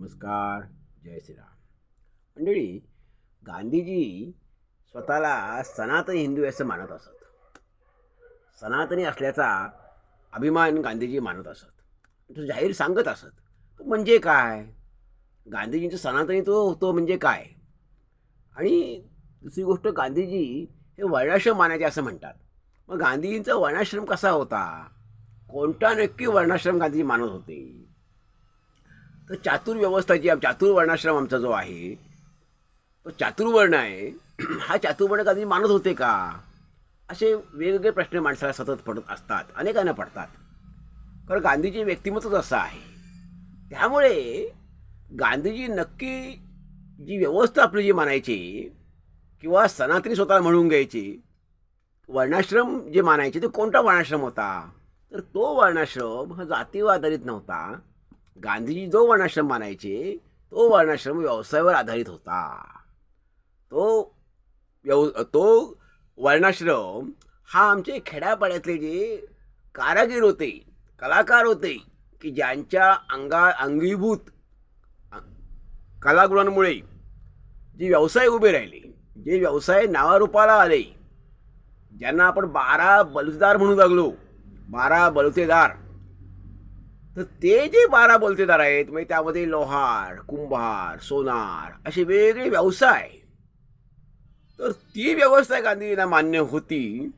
नमस्कार. जय श्रीराम. मंडळी, गांधीजी स्वतःला सनातनी हिंदू असं मानत असत. सनातनी असल्याचा अभिमान गांधीजी मानत असत. तो जाहीर सांगत असत. तो म्हणजे काय? गांधीजींचं सनातनी तो होतो म्हणजे काय? आणि दुसरी गोष्ट, गांधीजी हे वर्णाश्रम मानायचे असं म्हणतात. मग गांधीजींचा वर्णाश्रम कसा होता? कोणता नक्की वर्णाश्रम गांधीजी मानत होते? तर चातुर्व्यवस्था जी चातुर्वर्णाश्रम वर्णाश्रम आमचा जो आहे तो चातुर्वर्ण आहे. हा चातुर्वर्ण गांधीजी मानत होते का? असे वेगवेगळे प्रश्न माणसाला सतत पडत असतात, अनेकांना पडतात. कारण गांधीजी व्यक्तिमत्वच असं आहे. त्यामुळे गांधीजी नक्की जी व्यवस्था आपली जी मानायची किंवा सनातनी स्वतःला म्हणून घ्यायची, वर्णाश्रम जे मानायचे, ते कोणता वर्णाश्रम होता? तर तो वर्णाश्रम हा जातीवर आधारित नव्हता. गांधीजी जो वर्णाश्रम मानायचे तो वर्णाश्रम व्यवसायावर आधारित होता. तो वर्णाश्रम हा आमचे खेड्यापाड्यातले जे कारागीर होते, कलाकार होते, की ज्यांच्या अंगीभूत कलागुणांमुळे जे व्यवसाय उभे राहिले, जे व्यवसाय नावारूपाला आले, ज्यांना आपण 12 बलुतेदार म्हणू लागलो, 12 बलुतेदार. तर ते जे 12 बलुतेदार आहेत, म्हणजे त्यामध्ये लोहार, कुंभार, सोनार असे वेगवेगळे व्यवसाय. तर ती व्यवस्था गांधीजींना मान्य होती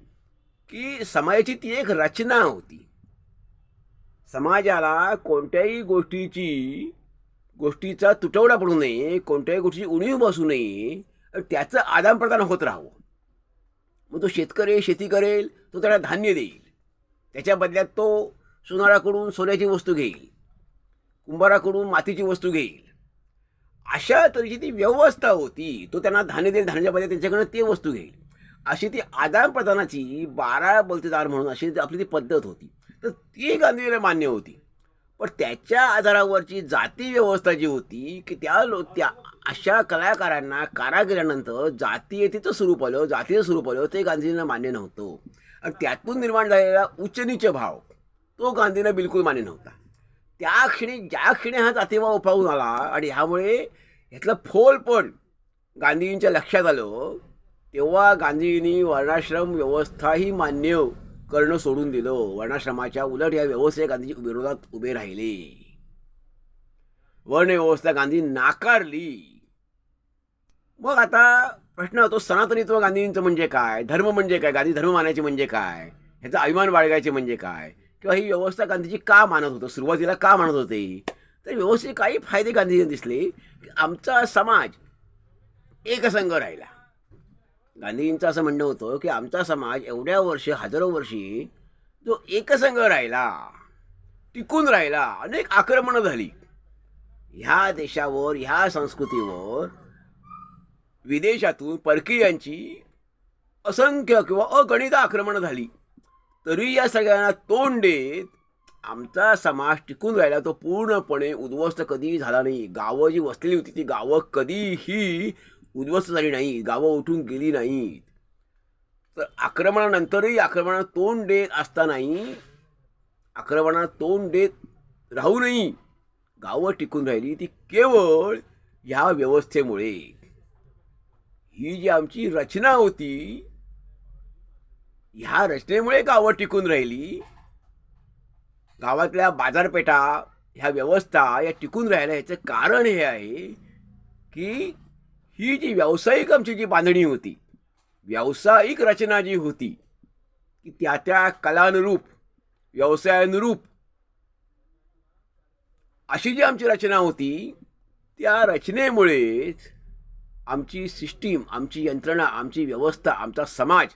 की समाजाची ती एक रचना होती. समाजाला कोणत्याही गोष्टीचा तुटवडा पडू नये, कोणत्याही गोष्टीची उणीव बसू नये, त्याचं आदानप्रदान होत राहावं. मग तो शेतकरी शेती करेल, तो त्याला धान्य देईल, त्याच्या बदल्यात तो सोनाराकडून सोन्याची वस्तू घेईल, कुंभाराकडून मातीची वस्तू घेईल. अशा तऱ्हेची ती व्यवस्था होती. तो त्यांना धान्य देईल, धान्याच्या बदल्यात त्यांच्याकडनं ते वस्तू घेईल. अशी ती आदानप्रदानाची 12 बलुतेदार म्हणून अशी आपली ती पद्धत होती. तर ती गांधीजीला मान्य होती. पण त्याच्या आधारावरची जाती व्यवस्था जी होती की त्या अशा कलाकारांना, कारागिरांनंतर जातीयतेचं स्वरूप आलं, ते गांधीजींना मान्य नव्हतं. आणि त्यातून निर्माण झालेला उच्च-नीच भाव तो गांधींना बिलकुल मान्य नव्हता. ज्या क्षणी हा जातीभाव उफाळून आला आणि ह्यामुळे ह्यातलं फोल पण गांधीजींच्या लक्षात आलं, तेव्हा गांधीजींनी वर्णाश्रम व्यवस्थाही मान्य करणं सोडून दिलं. वर्णाश्रमाच्या उलट या व्यवस्थेच्या गांधीजी विरोधात उभे राहिले. वर्ण व्यवस्था गांधी नाकारली. मग आता प्रश्न होतो, सनातनीत्व गांधींचं म्हणजे काय? धर्म म्हणजे काय? गांधी धर्म मानायचे म्हणजे काय? ह्याचा अभिमान बाळगायचे म्हणजे काय? किंवा ही व्यवस्था गांधीजी का मानत होतं, सुरुवातीला का मानत होते? तर व्यवस्थेचे काही फायदे गांधीजींना दिसले की आमचा समाज एकसंघ राहिला. गांधीजींचं असं म्हणणं होतं की आमचा समाज एवढ्या वर्ष, हजारो वर्षी जो एकसंघ राहिला, टिकून राहिला. अनेक आक्रमणं झाली ह्या देशावर, ह्या संस्कृतीवर विदेशातून परकीयांची असंख्य किंवा अगणित आक्रमणं झाली. तरी या सगळ्यांना तोंड देत आमचा समाज टिकून राहिला. तो पूर्णपणे उद्ध्वस्त कधीही झाला नाही. गावं जी वसलेली होती ती गावं कधीही उद्ध्वस्त झाली नाही, गावं उठून गेली नाहीत. तर आक्रमणानंतरही आक्रमणाला तोंड देत असतानाही, आक्रमणाला तोंड देत राहूनही गावं टिकून राहिली. ती केवळ ह्या व्यवस्थेमुळे. ही जी आमची रचना होती, ह्या रचनेमुळे गावं टिकून राहिली. गावातल्या बाजारपेठा, ह्या व्यवस्था या टिकून राहिल्या. ह्याचं कारण हे आहे की ही जी व्यावसायिक आमची जी बांधणी होती, व्यावसायिक रचना जी होती, की त्या कलानुरूप, व्यवसायानुरूप अशी जी आमची रचना होती, त्या रचनेमुळेच आमची सिस्टीम, आमची यंत्रणा, आमची व्यवस्था, आमचा समाज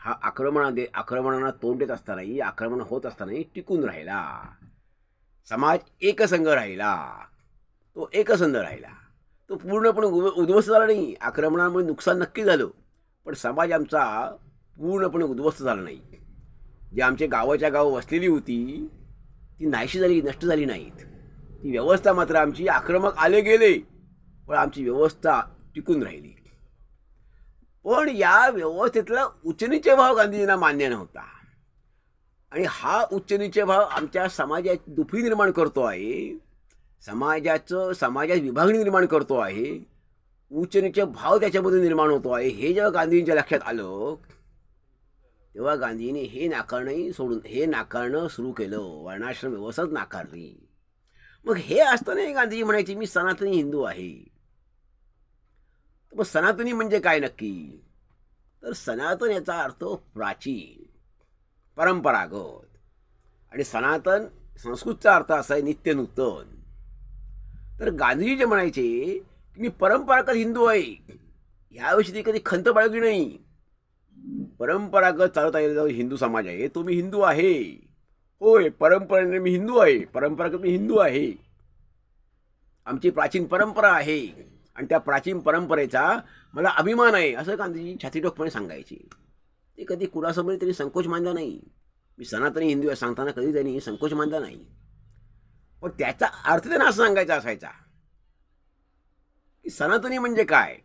हा आक्रमणांना तोंड देत असतानाही, आक्रमण होत असतानाही टिकून राहिला. समाज एकसंघ राहिला, तो एकसंध राहिला. तो पूर्णपणे उद्ध्वस्त झाला नाही. आक्रमणामुळे नुकसान नक्की झालं, पण समाज आमचा पूर्णपणे उद्ध्वस्त झाला नाही. जे आमच्या गावाच्या गावं वसलेली होती ती नाहीशी झाली, नष्ट झाली नाहीत. ती व्यवस्था मात्र आमची, आक्रमक आले गेले पण आमची व्यवस्था टिकून राहिली. पण या व्यवस्थेतला उच्चनीच भाव गांधीजींना मान्य नव्हता. आणि हा उच्चनीच भाव आमच्या समाजात दुफी निर्माण करतो आहे. समाजात विभागणी निर्माण करतो आहे, उच्च नीच भाव त्याच्यामध्ये निर्माण होतो आहे, हे जेव्हा गांधींच्या लक्षात आलं तेव्हा गांधींनी हे नाकारणं सुरू केलं, वर्णाश्रम व्यवस्थाच नाकारली. मग हे असताना गांधीजी म्हणायचे मी सनातनी हिंदू आहे. मग सनातनी म्हणजे काय नक्की? तर सनातन याचा अर्थ प्राचीन, परंपरागत, आणि सनातन संस्कृतचा अर्थ असा आहे नित्य नूतन. तर गांधीजी जे म्हणायचे की मी परंपरागत हिंदू आहे, याविषयी ती कधी खंत बाळगली नाही. परंपरागत चालत आलेला जो हिंदू समाज आहे तो मी हिंदू आहे, होय परंपरेने मी हिंदू आहे, परंपरागत मी हिंदू आहे, आमची प्राचीन परंपरा आहे आणि त्या प्राचीन परंपरेचा मला अभिमान आहे, असं गांधीजी छातीठोकपणे सांगायचे. ते कधी कुणासमोर त्यांनी संकोच मानला नाही. मी सनातनी हिंदू आहे सांगताना कधी त्यांनी संकोच मानला नाही. पण त्याचा अर्थ त्यांना असं सांगायचा असायचा की सनातनी म्हणजे काय,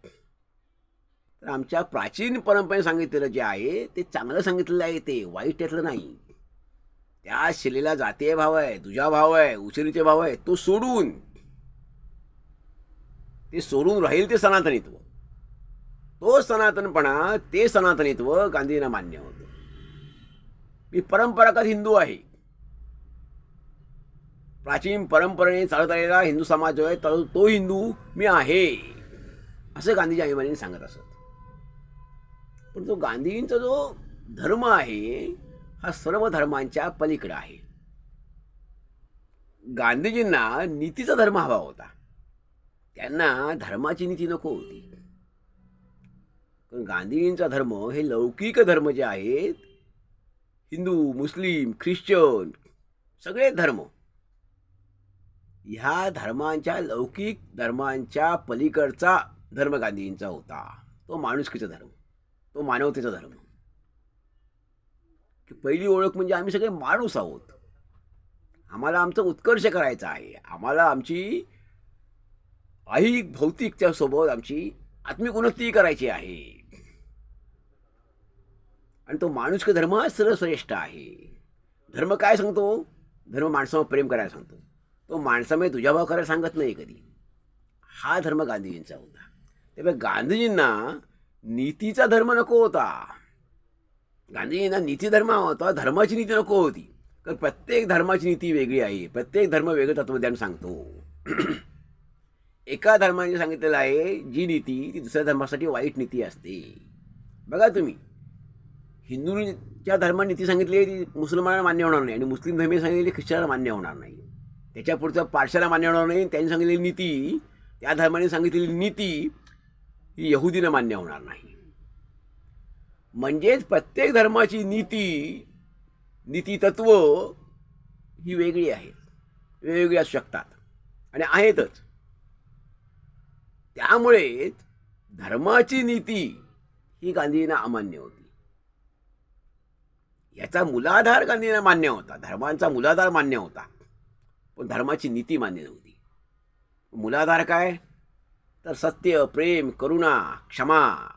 तर आमच्या प्राचीन परंपरेने सांगितलेलं जे आहे ते चांगलं सांगितलेलं आहे, ते वाईट त्यातलं नाही. त्या शिलेला जातीय भाव आहे, दुजाभाव आहे, उशिरीचे भाव आहे, तो सोडून राहील ते सनातनित्व. तो सनातनपणा, ते सनातनित्व गांधींना मान्य होतं. मी परंपरागत हिंदू आहे, प्राचीन परंपरेने चालत आलेला हिंदू समाज जो आहे तो हिंदू मी आहे, असं गांधीजी अभिमानाने सांगत असत. पण तो गांधींचा जो धर्म आहे हा सर्व धर्मांच्या पलीकडे आहे. गांधीजींना नीतीचा धर्म हवा होता, त्यांना धर्माची नीती नको होती. पण गांधीजींचा धर्म हे लौकिक धर्म जे आहेत, हिंदू, मुस्लिम, ख्रिश्चन सगळे धर्म, ह्या धर्मांच्या लौकिक धर्मांच्या पलीकडचा धर्म गांधींचा होता. तो माणुसकीचा धर्म, तो मानवतेचा धर्म. पहिली ओळख म्हणजे आम्ही सगळे माणूस आहोत, आम्हाला आमचा उत्कर्ष करायचा आहे, आम्हाला आमची ऐहिक भौतिकच्या सोबत आमची आत्मिक उन्नती करायची आहे. आणि तो माणुसकी धर्म हा सर्वश्रेष्ठ आहे. धर्म काय सांगतो? धर्म माणसावर प्रेम करायला सांगतो, तो माणसामध्ये दुजाभाव करायला सांगत नाही कधी. हा धर्म गांधीजींचा होता. तेव्हा गांधीजींना नीतीचा धर्म नको होता, गांधीजींना नीती धर्म होता, धर्माची नीती नको होती. कारण प्रत्येक धर्माची नीती वेगळी आहे, प्रत्येक धर्म वेगळं तत्वज्ञान सांगतो. एका धर्माने सांगितलेलं आहे जी नीती ती दुसऱ्या धर्मासाठी वाईट नीती असते. बघा तुम्ही, हिंदूच्या धर्माने नीती सांगितली ती मुसलमानाला मान्य होणार नाही, आणि मुस्लिम धर्मी सांगितलेली ख्रिश्चनाला मान्य होणार नाही, त्याच्या पुढचं पारशाला मान्य होणार नाही. त्यांनी सांगितलेली नीती, त्या धर्माने सांगितलेली नीती ही यहुदीनं मान्य होणार नाही. म्हणजेच प्रत्येक धर्माची नीती तत्व ही वेगळी आहेत, वेगवेगळी असू शकतात आणि आहेतच. त्यामुळे धर्माची नीती ही गांधींना अमान्य होती. याचा मूलाधार गांधींना मान्य होता, धर्मांचा मूलाधार मान्य होता, पण धर्माची नीती मान्य नव्हती. मूलाधार काय? तर सत्य, प्रेम, करुणा, क्षमा,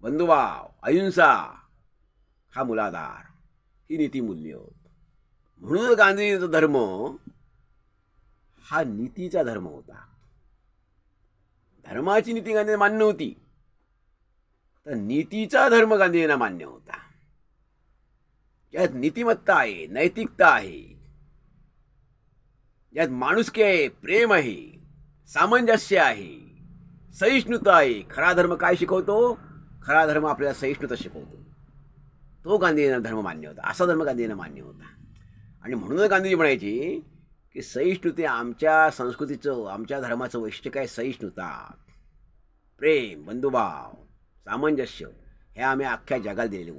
बंधुभाव, अहिंसा हा मूलाधार, ही नीतिमूल्य. म्हणून गांधींचा धर्म हा नीतीचा धर्म होता. धर्माची नीती गांधींना मान्य होती, तर नीतीचा धर्म गांधींना मान्य होता. यात नीतिमत्ता आहे, नैतिकता आहे, यात माणुसकी आहे, प्रेम आहे, सामंजस्य आहे, सहिष्णुता आहे. खरा धर्म काय शिकवतो? खरा धर्म आपल्याला सहिष्णुता शिकवतो. तो गांधींना धर्म मान्य होता, असा धर्म गांधींना मान्य होता. आणि म्हणूनच गांधीजी म्हणायचे की सहिष्णुते आमच्या संस्कृतीचं, आमच्या धर्माचं वैशिष्ट्य काय? सहिष्णुता, प्रेम, बंधुभाव, सामंजस्य हे आम्ही अख्ख्या जगाला दिलेले.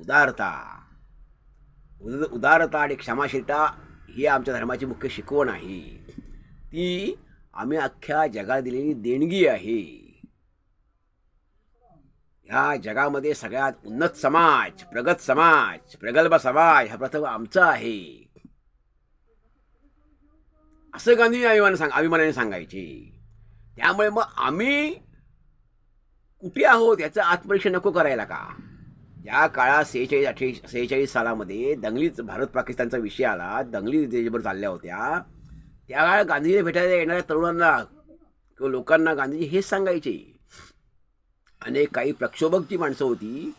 उदारता आणि क्षमाशीलता ही आमच्या धर्माची मुख्य शिकवण आहे, ती आम्ही अख्ख्या जगाला दिलेली देणगी आहे. ह्या जगामध्ये सगळ्यात उन्नत समाज, प्रगत समाज, प्रगल्भ समाज हा प्रथम आमचा आहे, असं गांधी अभिमानाने सांगायचे. त्यामुळे मग आम्ही कुठे आहोत याचं आत्मपरीक्षण नको करायला का? या काळात 46 सालामध्ये दंगलीच भारत पाकिस्तानचा विषय आला, दंगली देशभर चालल्या होत्या, त्या काळात गांधीजीला भेटायला येणाऱ्या तरुणांना किंवा लोकांना गांधीजी हेच सांगायचे. आणि काही प्रक्षोभक जी माणसं होती,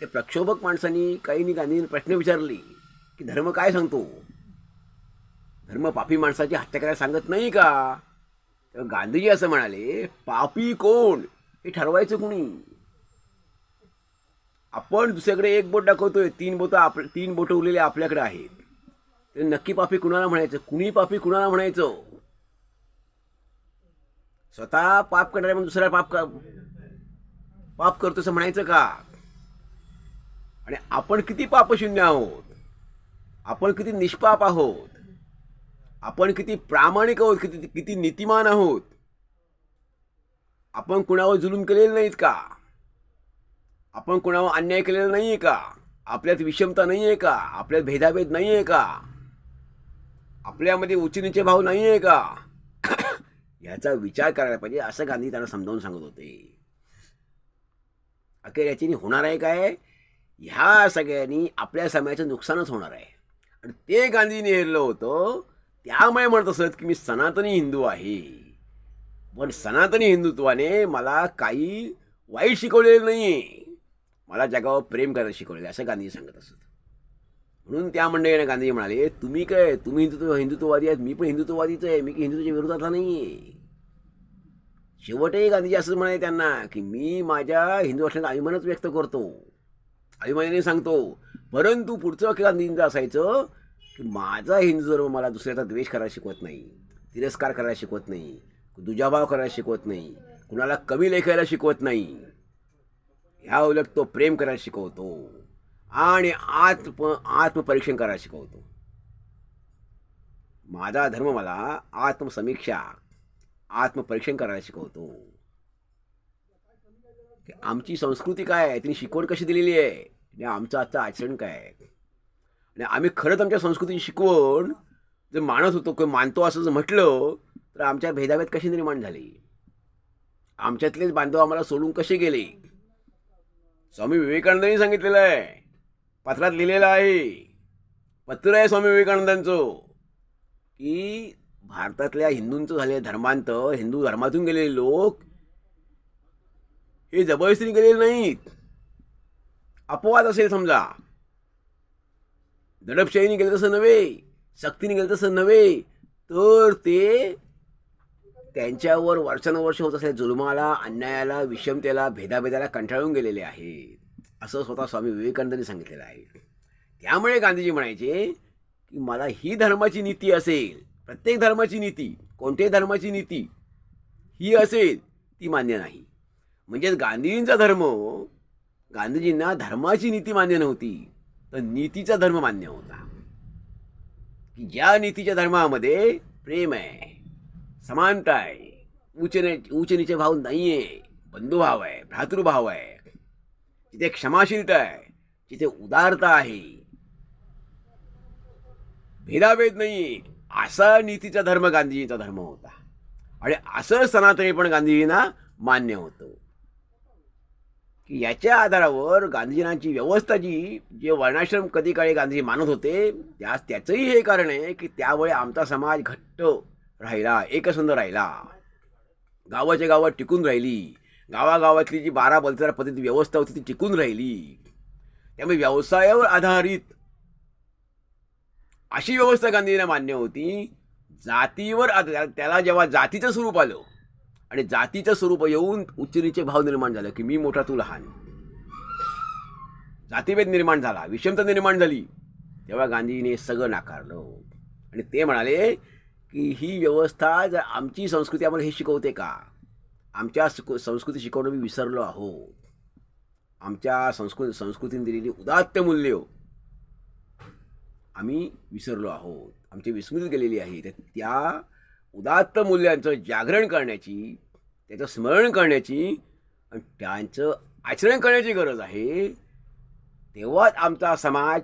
त्या प्रक्षोभक माणसांनी काहींनी गांधींनी प्रश्न विचारले की धर्म काय सांगतो, धर्म पापी माणसाची हत्या करायला सांगत नाही का? तेव्हा गांधीजी असं म्हणाले, पापी कोण हे ठरवायचं कुणी? आपण दुसऱ्याकडे एक बोट दाखवतोय, तीन बोटं उरलेले आपल्याकडे आहेत, तर नक्की पापी कुणाला म्हणायचं? कुणी पापी कुणाला म्हणायचं? स्वतः पाप करणारे म्हणून दुसऱ्या पाप करतो असं म्हणायचं का? आणि आपण किती पापशून्य आहोत, आपण किती निष्पाप आहोत, आपण किती प्रामाणिक आहोत, किती किती नीतिमान आहोत. आपण कुणावर जुलूम केलेले नाहीत का? आपण कुणावर अन्याय केलेला नाही आहे का? आपल्यात विषमता नाही आहे का? आपल्यात भेदाभेद नाही आहे का? आपल्यामध्ये उचनीचे भाव नाही आहे का? याचा विचार करायला पाहिजे, असं गांधी त्यांना समजावून सांगत होते. अखेर याची होणार आहे काय? ह्या सगळ्यांनी आपल्या समाजाचं नुकसानच होणार आहे. आणि ते गांधींनी हेरलं होतं. त्यामुळे म्हणत असत की मी सनातनी हिंदू आहे, पण सनातनी हिंदुत्वाने मला काही वाईट शिकवलेलं नाही आहे, मला जगावर प्रेम करायला शिकवलेलं, असं गांधी सांगत असत. म्हणून त्या मंडळीने गांधी म्हणाले, तुम्ही हिंदुत्ववादी आहेत, मी पण हिंदुत्ववादीच आहे, मी हिंदुत्वाच्या विरोधातला नाही आहे. शेवटही गांधीजी असंच म्हणाले त्यांना की मी माझ्या हिंदू असल्याचा अभिमानच व्यक्त करतो, अभिमानाने सांगतो. परंतु पुढचं वाक्य गांधींचं असायचं की माझा हिंदू धर्म मला दुसऱ्याचा द्वेष करायला शिकवत नाही, तिरस्कार करायला शिकवत नाही, दुजाभाव करायला शिकवत नाही, कुणाला कमी लेखायला शिकवत नाही. ह्या उलट तो प्रेम करायला शिकवतो आणि आत्मपरीक्षण करायला शिकवतो. माझा धर्म मला आत्मसमीक्षा, आत्मपरीक्षण करायला शिकवतो की आमची संस्कृती काय आहे, तिने शिकवण कशी दिलेली आहे, आणि आमचं आजचं आचरण काय आहे. आणि आम्ही खरंच आमच्या संस्कृतीची शिकवण जर मानत होतो किंवा मानतो असं जर म्हटलं तर आमच्या भेदाभेद कशी निर्माण झाली, आमच्यातलेच बांधव आम्हाला सोडून कसे गेले. स्वामी विवेकानंदांनी सांगितलेलं आहे, पत्रात लिहिलेलं आहे, पत्र आहे स्वामी विवेकानंदांचं, की भारतातल्या हिंदूंचं झालेलं धर्मांतर, हिंदू धर्मातून गेलेले लोक हे जबरदस्तीने गेलेले नाहीत. अपवाद असेल समजा, दडपशाहीने गेलं तसं नव्हे, सक्तीने गेलं तसं नव्हे, तर ते त्यांच्यावर वर्षानुवर्ष होत असलेल्या जुलमाला, अन्यायाला, विषमतेला, भेदाभेदाला कंटाळून गेलेले आहेत, असं स्वतः स्वामी विवेकानंदांनी सांगितलेलं आहे. त्यामुळे गांधीजी म्हणायचे की मला ही धर्माची नीती असेल, प्रत्येक धर्माची नीती, कोणत्याही धर्माची नीती ही असेल ती मान्य नाही. म्हणजेच गांधीजींचा धर्म, गांधीजींना धर्माची नीती मान्य नव्हती, तर नीतीचा धर्म मान्य होता. की ज्या नीतीच्या धर्मामध्ये प्रेम आहे, समानता आहे, उच्च नीचे भाव नाही आहे, बंधुभाव आहे, भ्रातृभाव आहे, जिथे क्षमाशीलता आहे, जिथे उदारता आहे, भेदाभेद नाही, असा नीतीचा धर्म गांधीजींचा धर्म होता. आणि असं सनातनी पण गांधीजींना मान्य होतं. की याच्या आधारावर गांधीजींची व्यवस्था जे वर्णाश्रम कधी काळी गांधीजी मानत होते, त्याचंही हे कारण आहे की त्यामुळे आमचा समाज घट्ट राहिला, एकसंध राहिला, गावाच्या गावात टिकून राहिली, गावागावातली जी 12 बलतार पद्धती व्यवस्था होती ती टिकून राहिली. त्यामुळे व्यवसायावर आधारित अशी व्यवस्था गांधीजींना मान्य होती. जातीवर त्याला जेव्हा जातीचं स्वरूप आलं आणि जातीचं स्वरूप येऊन उच्चनीचे भाव निर्माण झाले की मी मोठा तू लहान, जातीभेद निर्माण झाला, विषमता निर्माण झाली, तेव्हा गांधीजीने सगळं नाकारलं. आणि ते म्हणाले की ही व्यवस्था जर आमची संस्कृती आम्हाला हे शिकवते का? आमच्या संस्कृती शिकवणं मी विसरलो आहोत. आमच्या संस्कृतीने दिलेली उदात्त मूल्य आम्ही विसरलो आहोत, आमची विस्मृती गेलेली आहे. तर त्या उदात्त मूल्यांचं जागरण करण्याची, त्याचं स्मरण करण्याची आणि त्यांचं आचरण करण्याची गरज आहे. तेव्हाच आमचा समाज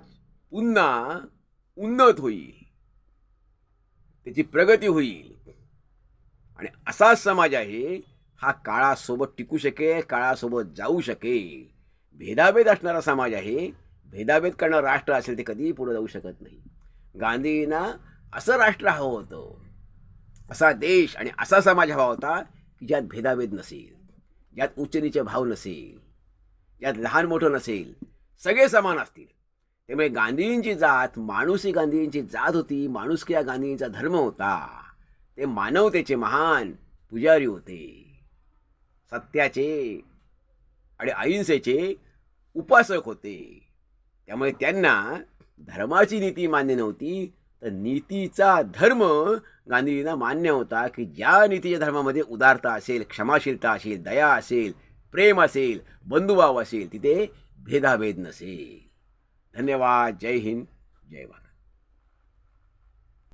पुन्हा उन्नत होईल, त्याची प्रगती होईल. आणि असा समाज आहे हा काळासोबत टिकू शकेल, काळासोबत जाऊ शकेल. भेदाभेद असणारा समाज आहे, भेदाभेद करणारं राष्ट्र असेल ते कधीही पुढे जाऊ शकत नाही. गांधींना असं राष्ट्र हवं होतं असा देश आणि असा समाज हवा होता की ज्यात भेदाभेद नसेल, ज्यात उच्च-नीच भाव नसेल, ज्यात लहान मोठं नसेल, सगळे समान असतील. त्यामुळे गांधीजींची जात माणुसकी गांधीजींची जात होती, माणुसकी हा गांधीजींचा धर्म होता. ते मानवतेचे महान पुजारी होते, सत्याचे आणि अहिंसेचे उपासक होते. त्यामुळे त्यांना धर्माची नीती मान्य नव्हती, तर नीतीचा धर्म गांधीजींना मान्य होता की ज्या नीतीच्या धर्मामध्ये उदारता असेल, क्षमाशीलता असेल, दया असेल, प्रेम असेल, बंधुभाव असेल, तिथे भेदाभेद नसेल. धन्यवाद. जय हिंद, जय भारत.